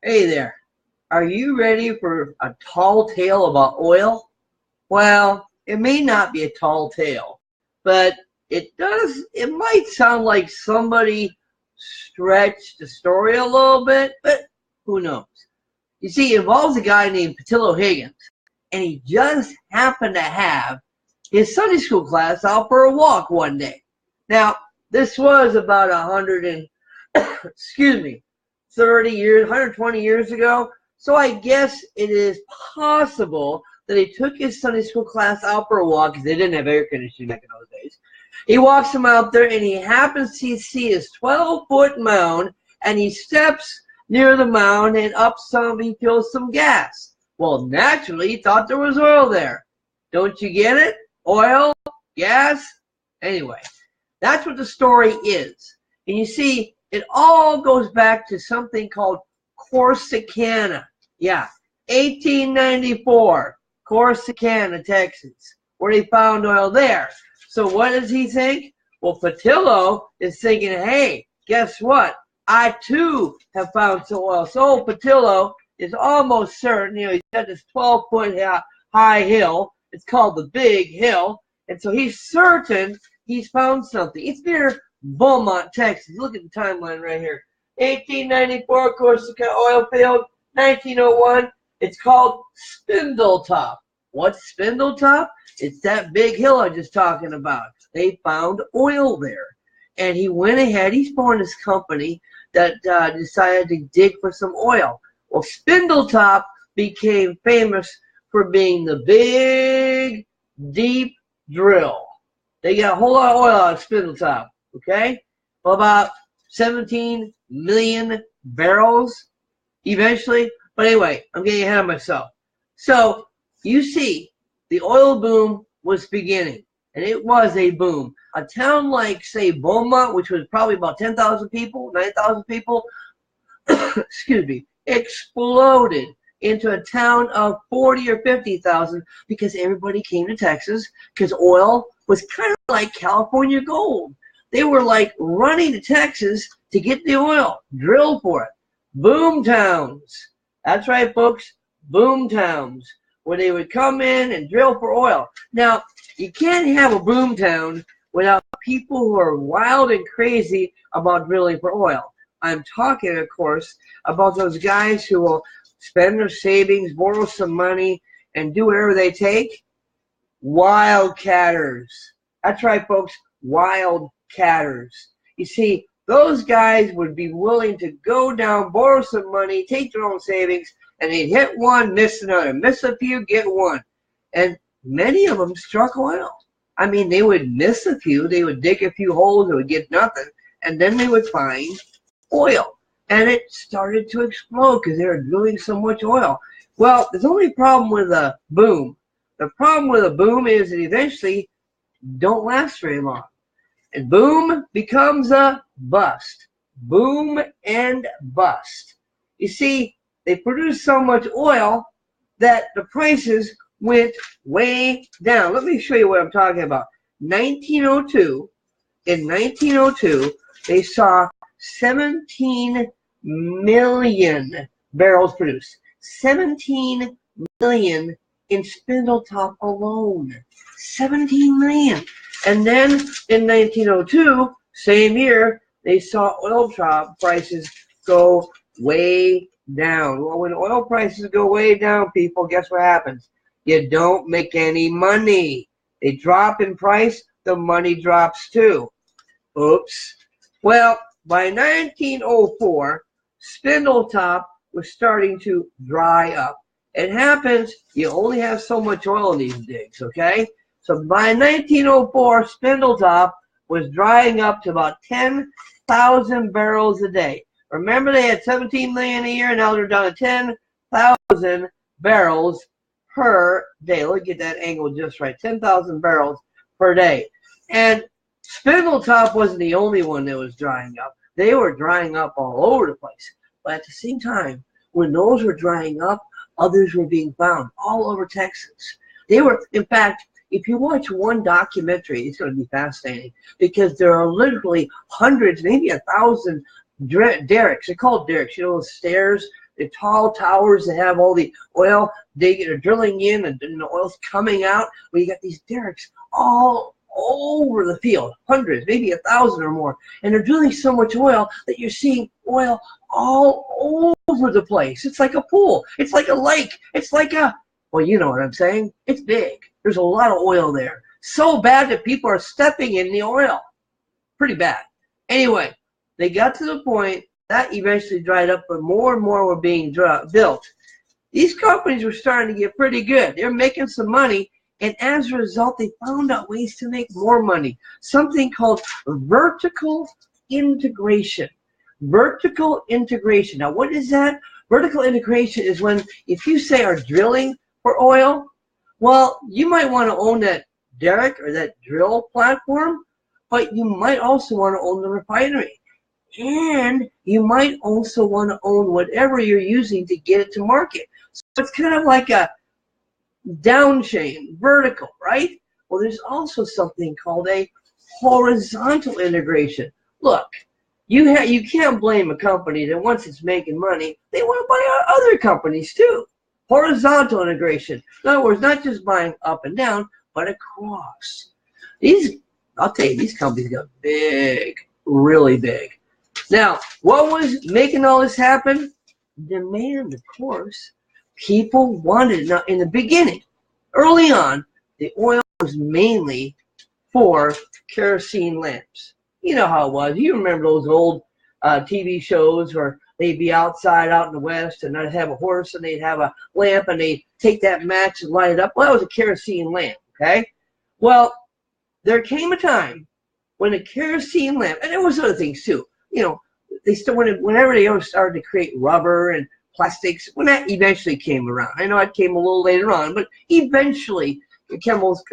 Hey there, are you ready for a tall tale about oil? Well, it may not be a tall tale, but it might sound like somebody stretched the story a little bit, but who knows? You see, it involves a guy named Patillo Higgins, and he just happened to have his Sunday school class out for a walk one day. Now, this was about 100 and, excuse me, 30 years, 120 years ago. So I guess it is possible that he took his Sunday school class out for a walk because they didn't have air conditioning back in those days. He walks him out there and he happens to see his 12-foot mound and he steps near the mound and he fills some gas. Well, naturally, he thought there was oil there. Don't you get it? Oil, gas. Anyway, that's what the story is. And you see, it all goes back to something called Corsicana. Yeah, 1894, Corsicana, Texas, where they found oil there. So what does he think? Well, Patillo is thinking, hey, guess what? I too have found some oil. So Patillo is almost certain, he's got this 12-foot high hill. It's called the Big Hill. And so he's certain he's found something. It's near Beaumont, Texas. Look at the timeline right here. 1894, Corsicana oil field. 1901, it's called Spindletop. What's Spindletop? It's that big hill I was just talking about. They found oil there. And he went ahead, he formed this company that decided to dig for some oil. Well, Spindletop became famous for being the big, deep drill. They got a whole lot of oil out of Spindletop. Okay? Well, about 17 million barrels eventually. But anyway, I'm getting ahead of myself. So, you see, the oil boom was beginning. And it was a boom. A town like, say, Beaumont, which was probably about 10,000 people, 9,000 people, excuse me, exploded into a town of 40 or 50,000 because everybody came to Texas because oil was kind of like California gold. They were like running to Texas to get the oil, drill for it. Boom towns. That's right, folks. Boom towns, where they would come in and drill for oil. Now, you can't have a boom town without people who are wild and crazy about drilling for oil. I'm talking, of course, about those guys who will spend their savings, borrow some money, and do whatever they take. Wildcatters. That's right, folks. Wildcatters. You see, those guys would be willing to go down, borrow some money, take their own savings, and they'd hit one, miss another. Miss a few, get one. And many of them struck oil. I mean, they would miss a few. They would dig a few holes. They would get nothing. And then they would find oil. And it started to explode because they were drilling so much oil. Well, there's only a problem with a boom. The problem with a boom is it eventually don't last very long. And boom becomes a bust. Boom and bust. You see, they produced so much oil that the prices went way down. Let me show you what I'm talking about. 1902, in 1902, they saw 17 million barrels produced. 17 million in Spindletop alone. 17 million. And then in 1902, same year, they saw oil prices go way down. Well, when oil prices go way down, people, guess what happens? You don't make any money. They drop in price, the money drops too. Oops. Well, by 1904, Spindletop was starting to dry up. It happens, you only have so much oil in these digs, okay? So by 1904, Spindletop was drying up to about 10,000 barrels a day. Remember, they had 17 million a year, now they're down to 10,000 barrels per day. Look at that angle just right. 10,000 barrels per day. And Spindletop wasn't the only one that was drying up. They were drying up all over the place. But at the same time, when those were drying up, others were being found all over Texas. They were, in fact, if you watch one documentary, it's going to be fascinating because there are literally hundreds, maybe 1,000 derricks. They're called derricks. You know those stairs the tall towers that have all the oil, they're drilling in and the oil's coming out. Well, you got these derricks all over the field, hundreds, maybe 1,000 or more. And they're drilling so much oil that you're seeing oil all over the place. It's like a pool. It's like a lake. It's like a, well, you know what I'm saying. It's big. There's a lot of oil there. So bad that people are stepping in the oil. Pretty bad. Anyway, they got to the point that eventually dried up, but more and more were being built. These companies were starting to get pretty good. They're making some money, and as a result, they found out ways to make more money. Something called vertical integration. Vertical integration. Now, what is that? Vertical integration is when, if you say are drilling for oil, well, you might want to own that derrick or that drill platform, but you might also want to own the refinery. And you might also want to own whatever you're using to get it to market. So it's kind of like a down chain, vertical, right? Well, there's also something called a horizontal integration. Look, you can't blame a company that once it's making money, they want to buy out other companies too. Horizontal integration. In other words, not just buying up and down, but across. I'll tell you, these companies got big, really big. Now, what was making all this happen? Demand, of course. People wanted it. Now, in the beginning, early on, the oil was mainly for kerosene lamps. You know how it was. You remember those old TV shows where they'd be outside out in the West, and they'd have a horse, and they'd have a lamp, and they'd take that match and light it up. Well, that was a kerosene lamp, okay? Well, there came a time when a kerosene lamp, and there was other things too, you know, whenever they started to create rubber and plastics, when that eventually came around. I know it came a little later on, but eventually chemicals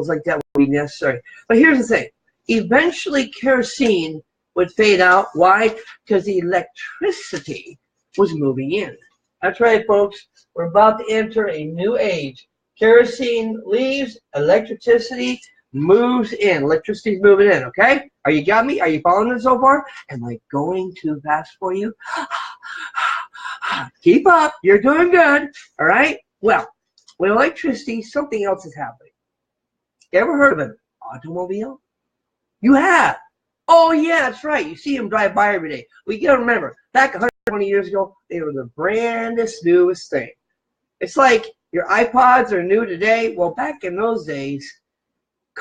like that would be necessary. But here's the thing. Eventually kerosene would fade out. Why? Because the electricity was moving in. That's right, folks. We're about to enter a new age. Kerosene leaves, electricity moves in. Electricity's moving in, okay? You got me? Are you following this so far? Am I going too fast for you? Keep up. You're doing good. All right? Well, with electricity, something else is happening. You ever heard of an automobile? You have. Oh, yeah, that's right. You see them drive by every day. Well, you got to remember, back 120 years ago, they were the newest thing. It's like your iPods are new today. Well, back in those days,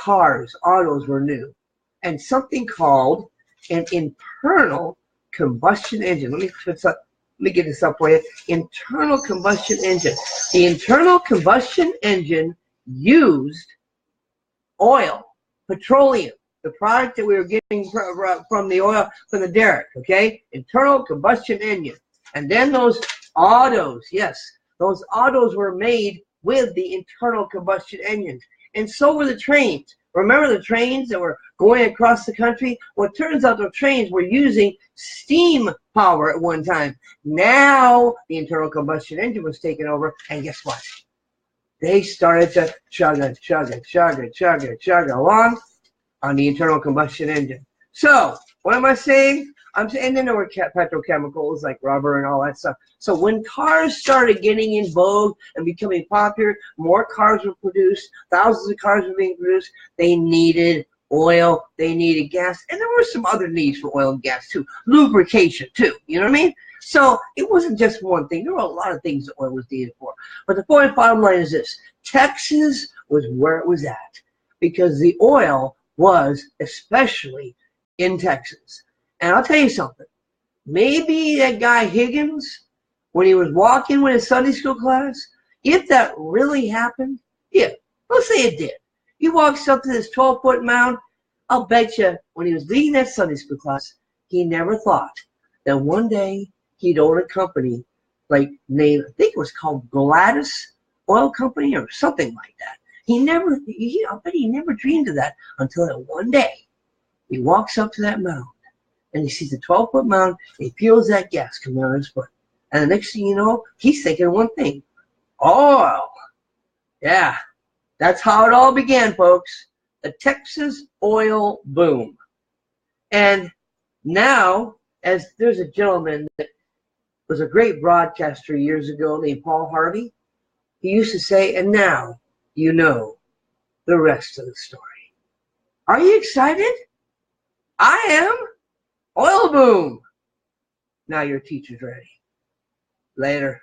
autos were new. And something called an internal combustion engine. Let me get this up for you. Internal combustion engine. The internal combustion engine used oil, petroleum, the product that we were getting from the oil, from the derrick, okay? Internal combustion engine. And then those autos, yes, those autos were made with the internal combustion engines. And so were the trains. Remember the trains that were going across the country? Well, it turns out the trains were using steam power at one time. Now the internal combustion engine was taken over, and guess what? They started to chug along on the internal combustion engine. So, what am I saying? I'm saying then there were petrochemicals like rubber and all that stuff. So when cars started getting in vogue and becoming popular, more cars were produced, thousands of cars were being produced, they needed oil, they needed gas, and there were some other needs for oil and gas too. Lubrication too, you know what I mean? So it wasn't just one thing. There were a lot of things that oil was needed for. But the bottom line is this. Texas was where it was at because the oil was especially in Texas. And I'll tell you something. Maybe that guy Higgins, when he was walking with his Sunday school class, if that really happened, yeah, let's say it did. He walks up to this 12-foot mound. I'll bet you when he was leading that Sunday school class, he never thought that one day he'd own a company like named, I think it was called Gladys Oil Company or something like that. I bet he never dreamed of that until that one day he walks up to that mound. And he sees a 12-foot mound, and he feels that gas coming on his foot. And the next thing you know, he's thinking one thing. Oil. Yeah, that's how it all began, folks. The Texas oil boom. And now, as there's a gentleman that was a great broadcaster years ago named Paul Harvey. He used to say, and now you know the rest of the story. Are you excited? I am. Oil boom. Now your teacher's ready. Later.